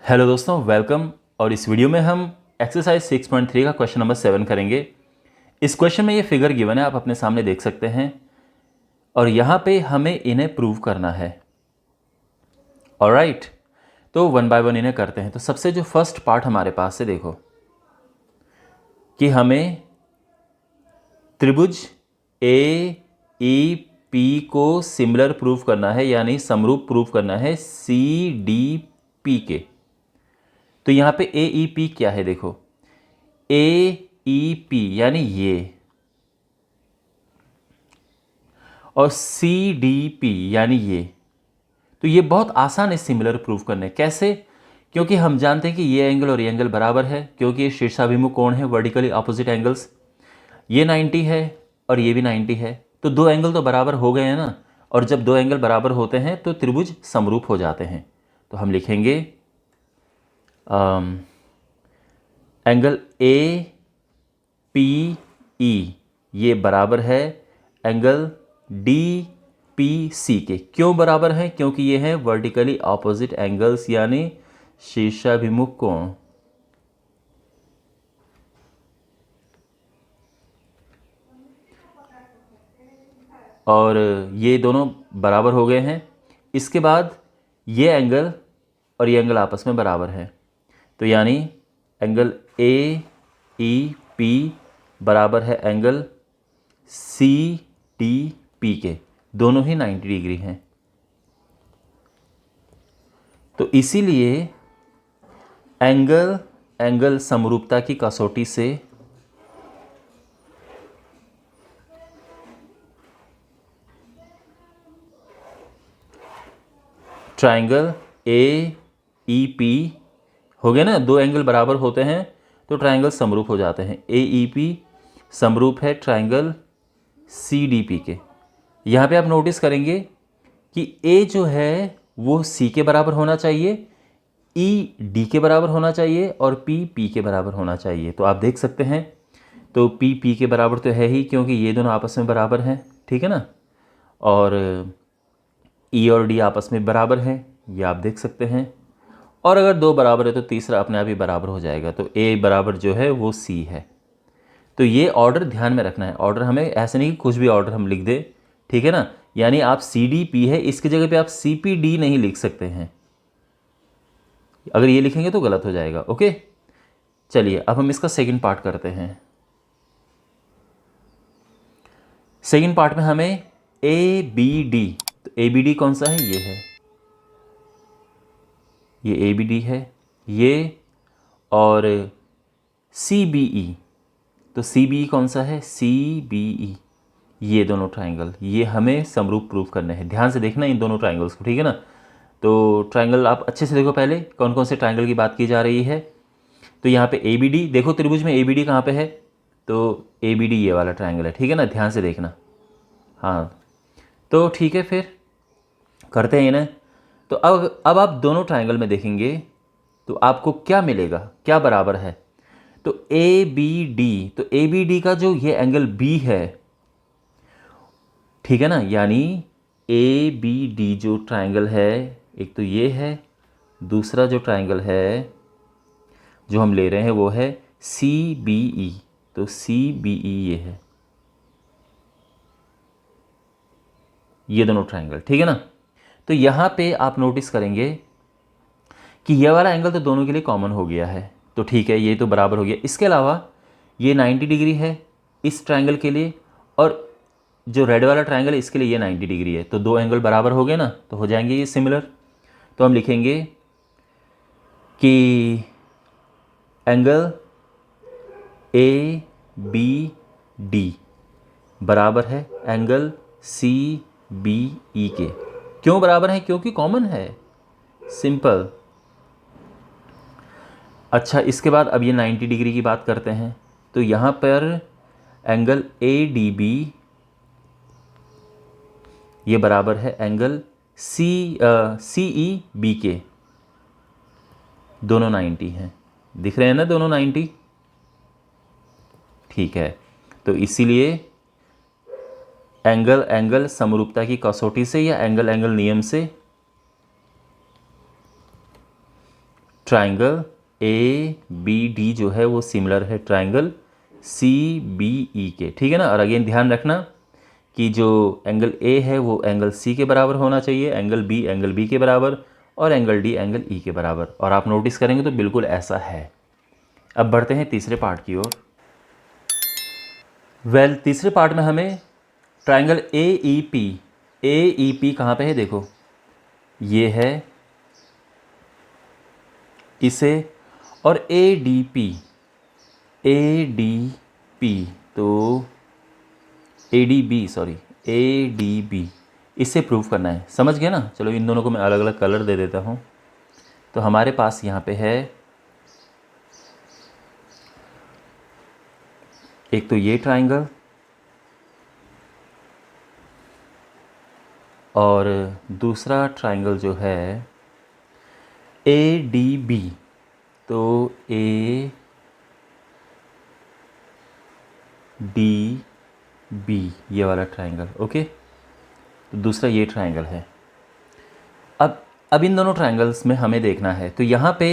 Hello दोस्तों, welcome. और इस वीडियो में हम एक्सरसाइज 6.3 का क्वेश्चन नंबर 7 करेंगे। इस क्वेश्चन में ये फिगर गिवन है, आप अपने सामने देख सकते हैं और यहाँ पे हमें इन्हें प्रूव करना है। ऑलराइट, तो वन बाय वन इन्हें करते हैं। तो सबसे जो फर्स्ट पार्ट हमारे पास से देखो कि हमें त्रिभुज ए ई पी को सिमिलर प्रूव करना है, यानी समरूप प्रूव करना है सी डी पी के। तो यहाँ पे ए ई पी क्या है, देखो ए ई पी यानी ये, और सी डी पी यानी ये। तो ये बहुत आसान है सिमिलर प्रूव करने। कैसे? क्योंकि हम जानते हैं कि ये एंगल और ये एंगल बराबर है, क्योंकि ये शीर्षाभिमुख कोण है, वर्टिकली ऑपोजिट एंगल्स। ये 90 है और ये भी 90 है, तो दो एंगल तो बराबर हो गए हैं ना। और जब दो एंगल बराबर होते हैं तो त्रिभुज समरूप हो जाते हैं। तो हम लिखेंगे एंगल ए पी ई ये बराबर है एंगल डी पी सी के। क्यों बराबर है? क्योंकि ये है वर्टिकली ऑपोजिट एंगल्स, यानी शीर्षाभिमुख कोण। और ये दोनों बराबर हो गए हैं। इसके बाद ये एंगल और ये एंगल आपस में बराबर है, तो यानी एंगल ए ई पी बराबर है एंगल सी डी पी के। दोनों ही 90 डिग्री हैं। तो इसीलिए एंगल एंगल समरूपता की कसौटी से ट्राइंगल ए ई पी हो गया ना। दो एंगल बराबर होते हैं तो ट्राइंगल समरूप हो जाते हैं। ए ई पी समरूप है ट्राइंगल सी डी पी के। यहाँ पे आप नोटिस करेंगे कि ए जो है वो सी के बराबर होना चाहिए, ई डी के बराबर होना चाहिए और पी पी के बराबर होना चाहिए। तो आप देख सकते हैं, तो पी पी के बराबर तो है ही, क्योंकि ये दोनों आपस में बराबर हैं, ठीक है ना। और ई और डी आपस में बराबर हैं, ये आप देख सकते हैं। और अगर दो बराबर है तो तीसरा अपने आप ही बराबर हो जाएगा। तो ए बराबर जो है वो सी है। तो ये ऑर्डर ध्यान में रखना है। ऑर्डर हमें ऐसे नहीं कि कुछ भी ऑर्डर हम लिख दें, ठीक है ना। यानी आप सी डी पी है, इसकी जगह पे आप सी पी डी नहीं लिख सकते हैं। अगर ये लिखेंगे तो गलत हो जाएगा। ओके, चलिए अब हम इसका सेकंड पार्ट करते हैं। सेकंड पार्ट में हमें ए बी डी, तो ए बी डी कौन सा है? ये है, ये ए बी डी है ये। और सी बी ई, तो सी बी ई कौन सा है? C B E. ये दोनों ट्राइंगल ये हमें समरूप प्रूफ करने हैं। ध्यान से देखना इन दोनों ट्राइंगल्स को, ठीक है ना। तो ट्राइंगल आप अच्छे से देखो, पहले कौन कौन से ट्राइंगल की बात की जा रही है। तो यहाँ पे ए बी डी देखो, त्रिभुज में ए बी डी कहाँ पे है? तो ए बी डी ये वाला ट्राइंगल है, ठीक है ना। ध्यान से देखना। हाँ, तो ठीक है, फिर करते हैं इन्हें। तो अब आप दोनों ट्राइंगल में देखेंगे तो आपको क्या मिलेगा, क्या बराबर है? तो ए बी डी, तो ए बी डी का जो ये एंगल बी है, ठीक है ना, यानी ए बी डी जो ट्राइंगल है, एक तो ये है, दूसरा जो ट्राइंगल है जो हम ले रहे हैं वो है सी बी ई। तो सी बी ई ये है, ये दोनों ट्राइंगल, ठीक है ना। तो यहाँ पे आप नोटिस करेंगे कि ये वाला एंगल तो दोनों के लिए कॉमन हो गया है, तो ठीक है, ये तो बराबर हो गया। इसके अलावा ये 90 डिग्री है इस ट्राइंगल के लिए, और जो रेड वाला ट्राइंगल है इसके लिए ये 90 डिग्री है। तो दो एंगल बराबर हो गए ना, तो हो जाएंगे ये सिमिलर। तो हम लिखेंगे कि एंगल ए बी डी बराबर है एंगल सी बी ई के। क्यों बराबर है? क्योंकि कॉमन है, सिंपल। अच्छा, इसके बाद अब ये 90 डिग्री की बात करते हैं। तो यहाँ पर एंगल ए डी बी ये बराबर है एंगल सी ई बी के। दोनों 90 हैं, दिख रहे हैं ना, दोनों 90, ठीक है। तो इसीलिए एंगल एंगल समरूपता की कसौटी से या एंगल एंगल नियम से ट्राइंगल ए बी डी जो है वो सिमिलर है ट्राइंगल सी बी ई के, ठीक है ना। और अगेन ध्यान रखना कि जो एंगल ए है वो एंगल सी के बराबर होना चाहिए, एंगल बी के बराबर, और एंगल डी एंगल ई के बराबर। और आप नोटिस करेंगे तो बिल्कुल ऐसा है। अब बढ़ते हैं तीसरे पार्ट की ओर। तीसरे पार्ट में हमें ट्राइंगल ए ई पी कहाँ पे है, देखो ये है इसे, और ए डी पी तो ए डी बी इससे प्रूव करना है, समझ गए ना। चलो इन दोनों को मैं अलग अलग कलर दे देता हूँ। तो हमारे पास यहाँ पे है एक तो ये ट्राइंगल, और दूसरा ट्राइंगल जो है ए डी बी, तो ए डी बी ये वाला ट्राइंगल, ओके। तो दूसरा ये ट्राइंगल है। अब इन दोनों ट्राइंगल्स में हमें देखना है। तो यहाँ पे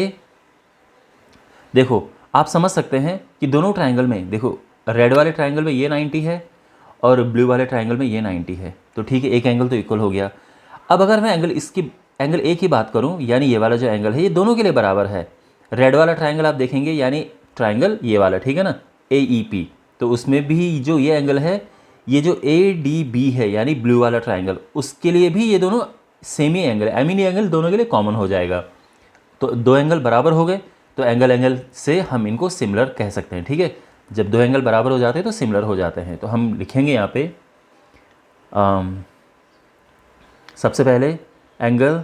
देखो आप समझ सकते हैं कि दोनों ट्राइंगल में देखो, रेड वाले ट्राइंगल में ये 90 है और ब्लू वाले ट्राइंगल में ये 90 है, तो ठीक है, एक एंगल तो इक्वल हो गया। अब अगर मैं एंगल ए की बात करूं, यानी ये वाला जो एंगल है ये दोनों के लिए बराबर है। रेड वाला ट्राइंगल आप देखेंगे, यानी ट्राइंगल ये वाला, ठीक है ना, ए ई पी, तो उसमें भी जो ये एंगल है, ये जो ए डी बी है यानी ब्लू वाला ट्राइंगल, उसके लिए भी ये दोनों सेम ही एंगल है, ये एंगल दोनों के लिए कॉमन हो जाएगा। तो दो एंगल बराबर हो गए, तो एंगल से हम इनको सिमिलर कह सकते हैं, ठीक है। जब दो एंगल बराबर हो जाते हैं तो सिमिलर हो जाते हैं। तो हम लिखेंगे यहाँ पे सबसे पहले एंगल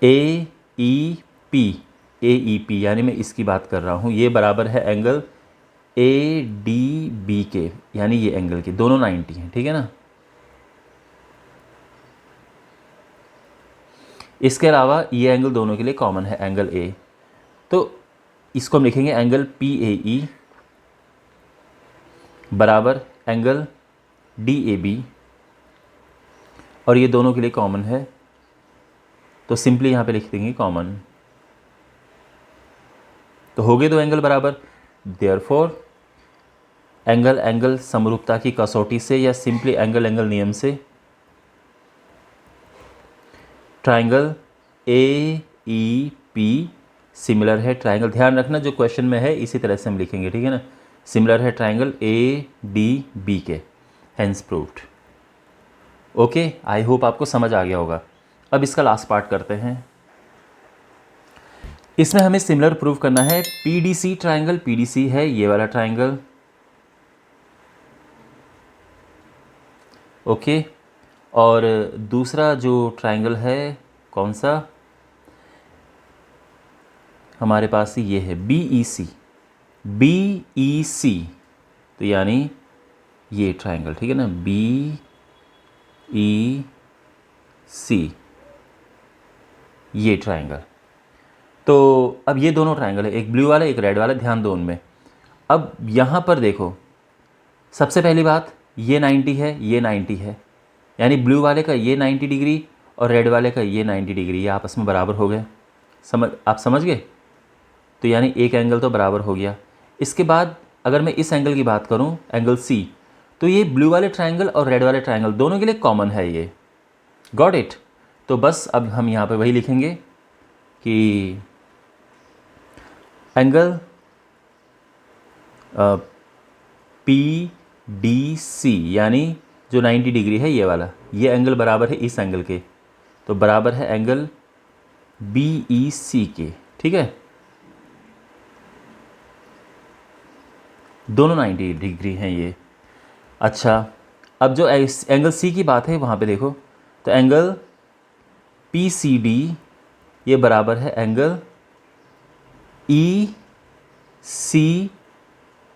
ए ई पी, यानी मैं इसकी बात कर रहा हूँ, ये बराबर है एंगल ए डी बी के, यानी ये एंगल के, दोनों 90 हैं, ठीक है ना। इसके अलावा ये एंगल दोनों के लिए कॉमन है, एंगल ए, तो इसको हम लिखेंगे एंगल पी ए ई बराबर एंगल डी ए बी, और ये दोनों के लिए कॉमन है, तो सिंपली यहाँ पे लिख देंगे कॉमन। तो हो गए दो एंगल बराबर। देयरफॉर एंगल समरूपता की कसौटी से या सिंपली एंगल नियम से triangle A E P similar है ट्राइंगल, ध्यान रखना जो क्वेश्चन में है इसी तरह से हम लिखेंगे, ठीक है ना, सिमिलर है ट्राइंगल ए डी बी के, hence proved. Okay, I hope आपको समझ आ गया होगा। अब इसका लास्ट पार्ट करते हैं। इसमें हमें सिमिलर प्रूव करना है पीडीसी ट्राइंगल, पीडीसी है ये वाला ट्राइंगल, ओके। और दूसरा जो ट्राइंगल है कौन सा, हमारे पास ये है बी ई सी, तो यानी ये ट्राइंगल, ठीक है ना, बी ई सी ये ट्राइंगल। तो अब ये दोनों ट्राइंगल है, एक ब्लू वाला एक रेड वाला, ध्यान दो उनमें। अब यहाँ पर देखो, सबसे पहली बात ये 90 है, ये 90 है, यानी ब्लू वाले का ये 90 डिग्री और रेड वाले का ये 90 डिग्री, ये आपस में बराबर हो गए। आप समझ गए। तो यानी एक एंगल तो बराबर हो गया। इसके बाद अगर मैं इस एंगल की बात करूं, एंगल सी, तो ये ब्लू वाले ट्राइंगल और रेड वाले ट्राइंगल दोनों के लिए कॉमन है ये, गॉट इट। तो बस अब हम यहाँ पे वही लिखेंगे कि एंगल पी डी सी, यानी जो 90 डिग्री है ये वाला, ये एंगल बराबर है इस एंगल के, तो बराबर है एंगल बी ई सी के, ठीक है। दोनों 90 डिग्री हैं ये। अच्छा, अब जो एंगल सी की बात है वहाँ पे देखो, तो एंगल पी सी डी ये बराबर है एंगल ई सी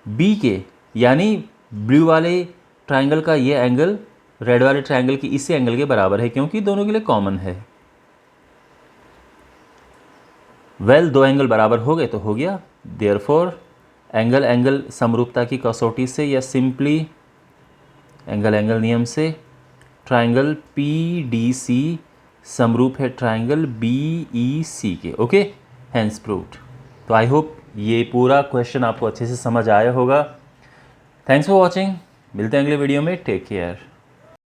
बी के, यानी ब्लू वाले ट्राइंगल का ये एंगल रेड वाले ट्राइंगल की इसी एंगल के बराबर है, क्योंकि दोनों के लिए कॉमन है। दो एंगल बराबर हो गए तो हो गया। देयरफॉर एंगल समरूपता की कसौटी से या सिंपली एंगल नियम से ट्राइंगल पी डी सी समरूप है ट्राइंगल बी ई सी के, ओके। Hence proved. तो आई होप ये पूरा क्वेश्चन आपको अच्छे से समझ आया होगा। थैंक्स फॉर वॉचिंग, मिलते हैं अगले वीडियो में, टेक केयर।